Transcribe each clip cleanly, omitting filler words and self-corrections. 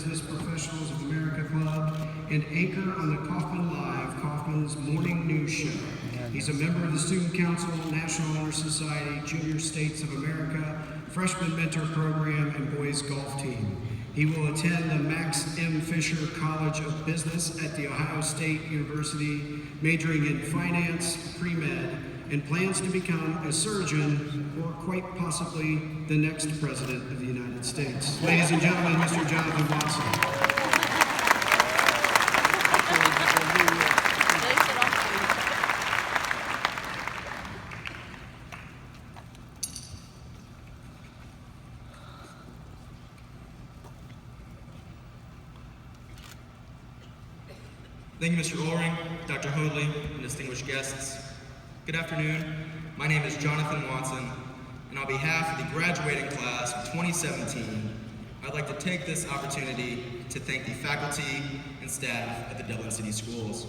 Business Professionals of America Club, and anchor on the Coffman Live, Coffman's morning news show. He's a member of the Student Council, National Honor Society, Junior States of America, Freshman Mentor Program, and Boys Golf Team. He will attend the Max M. Fisher College of Business at The Ohio State University, majoring in finance, pre-med, and plans to become a surgeon or quite possibly the next President of the United States. Ladies and gentlemen, Mr. Jonathan Watson. Thank you, Mr. Ulring, Dr. Hoadley, and distinguished guests. Good afternoon. My name is Jonathan Watson, and on behalf of the graduating class of 2017, I'd like to take this opportunity to thank the faculty and staff at the Dublin City Schools.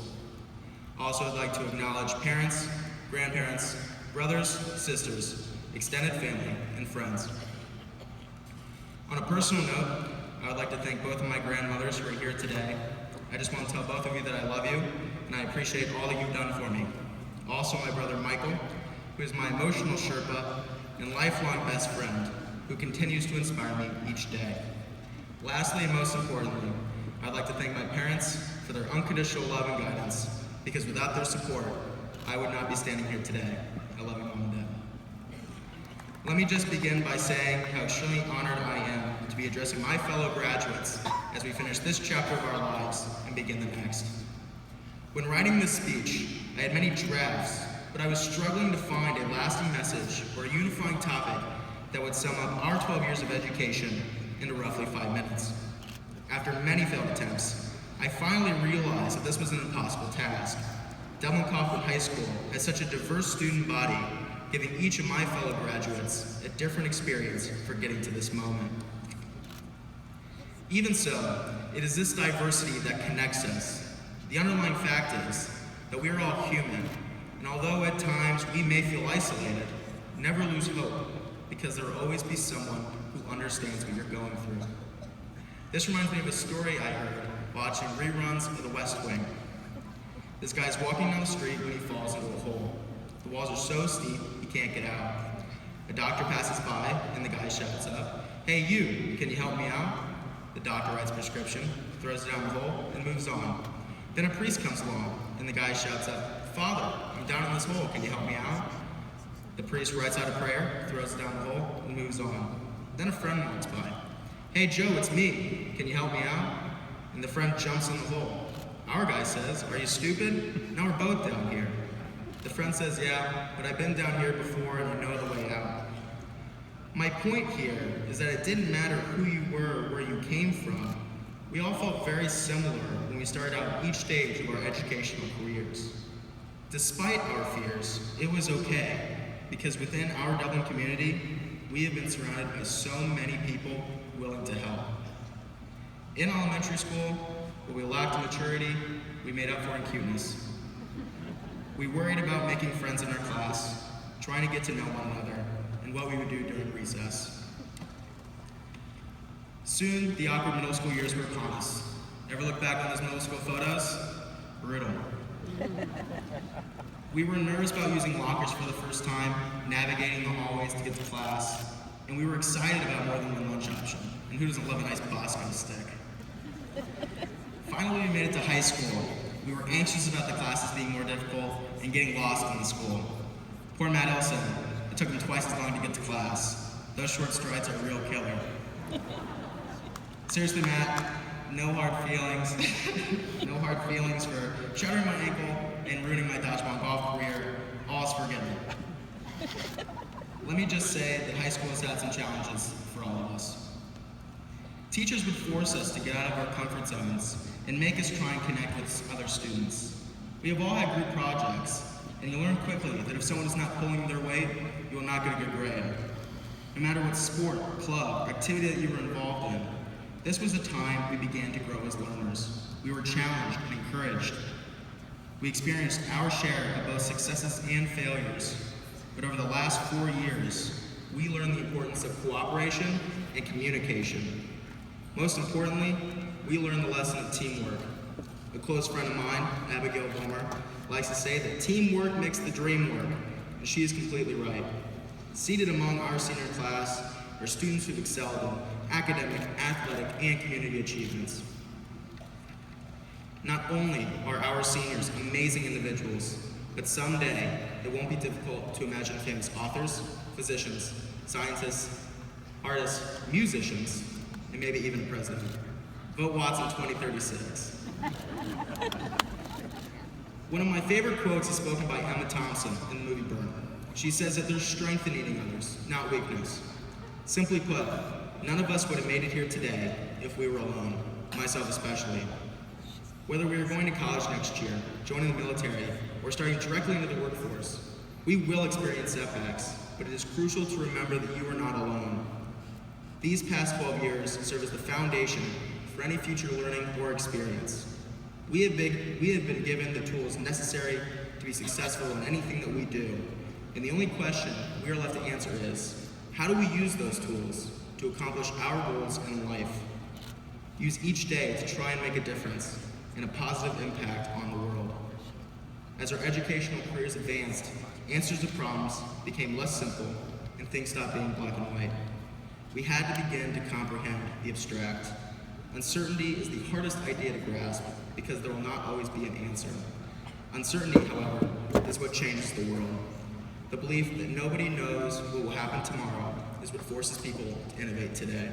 Also, I'd like to acknowledge parents, grandparents, brothers, sisters, extended family, and friends. On a personal note, I would like to thank both of my grandmothers who are here today. I just want to tell both of you that I love you, and I appreciate all that you've done for me. Also, my brother Michael, who is my emotional Sherpa and lifelong best friend, who continues to inspire me each day. Lastly, and most importantly, I'd like to thank my parents for their unconditional love and guidance, because without their support, I would not be standing here today. I love you, Mom and Dad. Let me just begin by saying how extremely honored I am to be addressing my fellow graduates as we finish this chapter of our lives and begin the next. When writing this speech, I had many drafts, but I was struggling to find a lasting message or a unifying topic that would sum up our 12 years of education into roughly 5 minutes. After many failed attempts, I finally realized that this was an impossible task. Dublin Coffman High School has such a diverse student body, giving each of my fellow graduates a different experience for getting to this moment. Even so, it is this diversity that connects us. The underlying fact is that we are all human, and although at times we may feel isolated, never lose hope, because there will always be someone who understands what you're going through. This reminds me of a story I heard watching reruns of The West Wing. This guy's walking down the street when he falls into a hole. The walls are so steep, he can't get out. A doctor passes by, and the guy shouts up, "Hey you, can you help me out?" The doctor writes a prescription, throws it down the hole, and moves on. Then a priest comes along, and the guy shouts up, "Father, I'm down in this hole, can you help me out?" The priest writes out a prayer, throws it down the hole, and moves on. Then a friend walks by. "Hey Joe, it's me, can you help me out?" And the friend jumps in the hole. Our guy says, "Are you stupid? Now we're both down here." The friend says, "Yeah, but I've been down here before and I know the way out." My point here is that it didn't matter who you were or where you came from. We all felt very similar when we started out each stage of our educational careers. Despite our fears, it was okay, because within our Dublin community, we have been surrounded by so many people willing to help. In elementary school, what we lacked in maturity, we made up for in cuteness. We worried about making friends in our class, trying to get to know one another, and what we would do during recess. Soon, the awkward middle school years were upon us. Ever look back on those middle school photos? Brutal. We were nervous about using lockers for the first time, navigating the hallways to get to class, and we were excited about more than one lunch option. And who doesn't love a nice Bosco stick? Finally, we made it to high school. We were anxious about the classes being more difficult and getting lost in the school. Poor Matt Elson, it took him twice as long to get to class. Those short strides are a real killer. Seriously, Matt, no hard feelings. No hard feelings for shattering my ankle and ruining my dodgeball golf career. All's forgiven. Let me just say that high school has had some challenges for all of us. Teachers would force us to get out of our comfort zones and make us try and connect with other students. We have all had group projects, and you learn quickly that if someone is not pulling their weight, you will not get a good grade. No matter what sport, club, activity that you were involved in, this was the time we began to grow as learners. We were challenged and encouraged. We experienced our share of both successes and failures, but over the last 4 years, we learned the importance of cooperation and communication. Most importantly, we learn the lesson of teamwork. A close friend of mine, Abigail Bomer, likes to say that teamwork makes the dream work, and she is completely right. Seated among our senior class are students who've excelled in academic, athletic, and community achievements. Not only are our seniors amazing individuals, but someday it won't be difficult to imagine famous authors, physicians, scientists, artists, musicians, and maybe even a president. Vote Watson 2036. One of my favorite quotes is spoken by Emma Thompson in the movie Burn. She says that there's strength in eating others, not weakness. Simply put, none of us would have made it here today if we were alone, myself especially. Whether we are going to college next year, joining the military, or starting directly into the workforce, we will experience setbacks, but it is crucial to remember that you are not alone. These past 12 years serve as the foundation for any future learning or experience. We have been given the tools necessary to be successful in anything that we do, and the only question we are left to answer is, how do we use those tools to accomplish our goals in life? Use each day to try and make a difference and a positive impact on the world. As our educational careers advanced, answers to problems became less simple and things stopped being black and white. We had to begin to comprehend the abstract. Uncertainty is the hardest idea to grasp because there will not always be an answer. Uncertainty, however, is what changes the world. The belief that nobody knows what will happen tomorrow is what forces people to innovate today.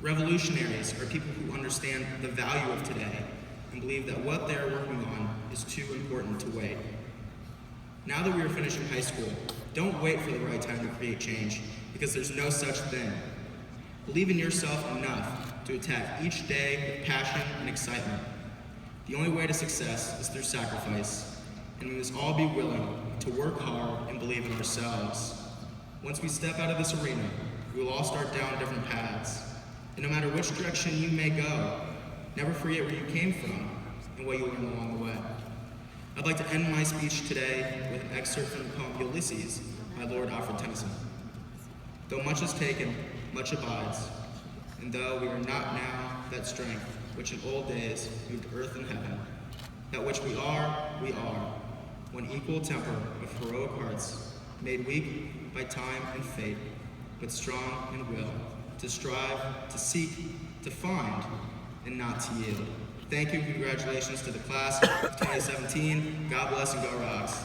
Revolutionaries are people who understand the value of today and believe that what they are working on is too important to wait. Now that we are finishing high school, don't wait for the right time to create change, because there's no such thing. Believe in yourself enough to attack each day with passion and excitement. The only way to success is through sacrifice, and we must all be willing to work hard and believe in ourselves. Once we step out of this arena, we will all start down different paths. And no matter which direction you may go, never forget where you came from and what you learned along the way. I'd like to end my speech today with an excerpt from the poem Ulysses by Lord Alfred Tennyson. Though much is taken, much abides, and though we are not now that strength which in old days moved earth and heaven, that which we are, one equal temper of heroic hearts, made weak by time and fate, but strong in will, to strive, to seek, to find, and not to yield. Thank you, congratulations to the class of 2017. God bless and go Rocks.